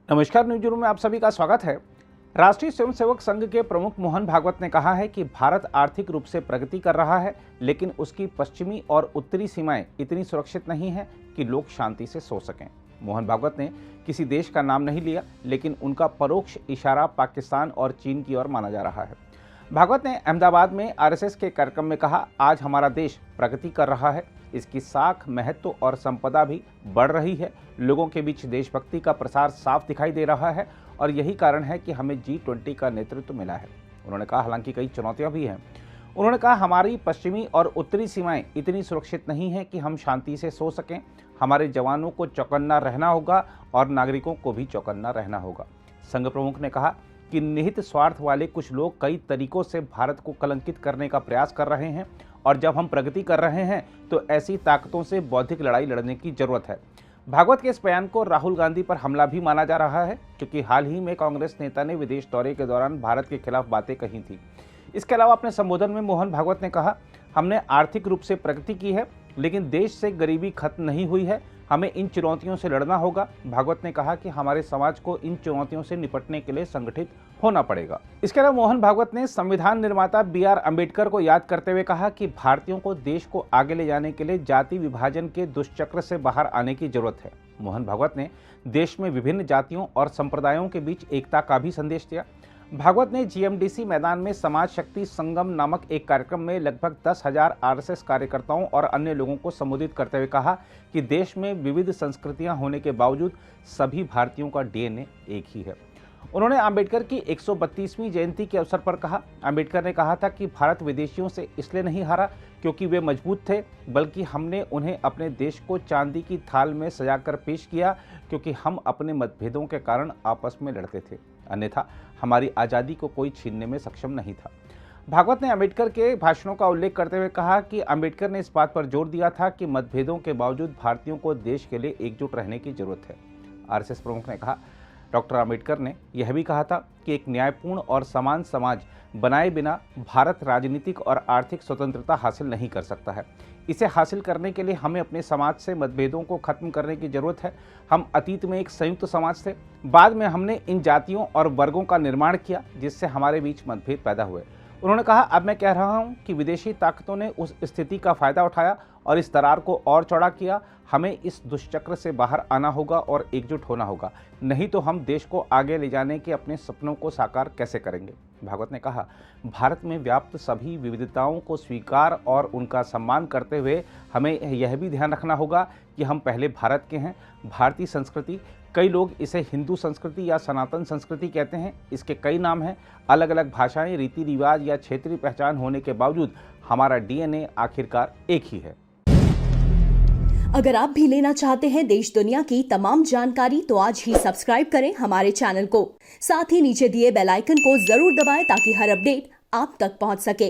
नमस्कार, news room में आप सभी का स्वागत है। राष्ट्रीय स्वयंसेवक संघ के प्रमुख मोहन भागवत ने कहा है कि भारत आर्थिक रूप से प्रगति कर रहा है, लेकिन उसकी पश्चिमी और उत्तरी सीमाएं इतनी सुरक्षित नहीं है कि लोग शांति से सो सकें। मोहन भागवत ने किसी देश का नाम नहीं लिया, लेकिन उनका परोक्ष इशारा पाकिस्तान और चीन की ओर माना जा रहा है। भागवत ने अहमदाबाद में आरएसएस के कार्यक्रम में कहा, आज हमारा देश प्रगति कर रहा है, इसकी साख, महत्व और संपदा भी बढ़ रही है। लोगों के बीच देशभक्ति का प्रसार साफ दिखाई दे रहा है और यही कारण है कि हमें G20 का नेतृत्व मिला है। उन्होंने कहा, हालांकि कई चुनौतियां भी हैं। उन्होंने कहा, हमारी पश्चिमी और उत्तरी सीमाएं इतनी सुरक्षित नहीं हैं कि हम शांति से सो सकें। हमारे जवानों को चौकन्ना रहना होगा और नागरिकों को भी चौकन्ना रहना होगा। संघ प्रमुख ने कहा कि निहित स्वार्थ वाले कुछ लोग कई तरीकों से भारत को कलंकित करने का प्रयास कर रहे हैं और जब हम प्रगति कर रहे हैं तो ऐसी ताकतों से बौद्धिक लड़ाई लड़ने की जरूरत है। भागवत के इस बयान को राहुल गांधी पर हमला भी माना जा रहा है, क्योंकि हाल ही में कांग्रेस नेता ने विदेश दौरे के दौरान भारत के खिलाफ बातें कही थी। इसके अलावा अपने संबोधन में मोहन भागवत ने कहा, हमने आर्थिक रूप से प्रगति की है, लेकिन देश से गरीबी खत्म नहीं हुई है। हमें इन चुनौतियों से लड़ना होगा। भागवत ने कहा कि हमारे समाज को इन चुनौतियों से निपटने के लिए संगठित होना पड़ेगा। इसके अलावा मोहन भागवत ने संविधान निर्माता B.R. अम्बेडकर को याद करते हुए कहा कि भारतीयों को देश को आगे ले जाने के लिए जाति विभाजन के दुष्चक्र से बाहर आने की जरूरत है। मोहन भागवत ने देश में विभिन्न जातियों और संप्रदायों के बीच एकता का भी संदेश दिया। भागवत ने GMDC मैदान में समाज शक्ति संगम नामक एक कार्यक्रम में लगभग 10,000 RSS कार्यकर्ताओं और अन्य लोगों को संबोधित करते हुए कहा कि देश में विविध संस्कृतियां होने के बावजूद सभी भारतीयों का DNA एक ही है। उन्होंने अंबेडकर की 132वीं जयंती के अवसर पर कहा, अंबेडकर ने कहा था कि भारत विदेशियों से इसलिए नहीं हारा क्योंकि वे मजबूत थे, बल्कि हमने उन्हें अपने देश को चांदी की थाल में सजाकर पेश किया, क्योंकि हम अपने मतभेदों के कारण आपस में लड़ते थे, अन्यथा हमारी आज़ादी को कोई छीनने में सक्षम नहीं था। भागवत ने अंबेडकर के भाषणों का उल्लेख करते हुए कहा कि अंबेडकर ने इस बात पर जोर दिया था कि मतभेदों के बावजूद भारतीयों को देश के लिए एकजुट रहने की जरूरत है। RSS प्रमुख ने कहा, डॉक्टर अंबेडकर ने यह भी कहा था कि एक न्यायपूर्ण और समान समाज बनाए बिना भारत राजनीतिक और आर्थिक स्वतंत्रता हासिल नहीं कर सकता है। इसे हासिल करने के लिए हमें अपने समाज से मतभेदों को खत्म करने की जरूरत है। हम अतीत में एक संयुक्त समाज थे, बाद में हमने इन जातियों और वर्गों का निर्माण किया जिससे हमारे बीच मतभेद पैदा हुए। उन्होंने कहा, अब मैं कह रहा हूं कि विदेशी ताकतों ने उस स्थिति का फायदा उठाया और इस दरार को और चौड़ा किया। हमें इस दुष्चक्र से बाहर आना होगा और एकजुट होना होगा, नहीं तो हम देश को आगे ले जाने के अपने सपनों को साकार कैसे करेंगे। भागवत ने कहा, भारत में व्याप्त सभी विविधताओं को स्वीकार और उनका सम्मान करते हुए हमें यह भी ध्यान रखना होगा कि हम पहले भारत के हैं। भारतीय संस्कृति, कई लोग इसे हिंदू संस्कृति या सनातन संस्कृति कहते हैं, इसके कई नाम हैं। अलग अलग भाषाएं, रीति रिवाज या क्षेत्रीय पहचान होने के बावजूद हमारा DNA आखिरकार एक ही है। अगर आप भी लेना चाहते हैं देश दुनिया की तमाम जानकारी, तो आज ही सब्सक्राइब करें हमारे चैनल को। साथ ही नीचे दिए बेल आइकन को जरूर दबाएं ताकि हर अपडेट आप तक पहुंच सके।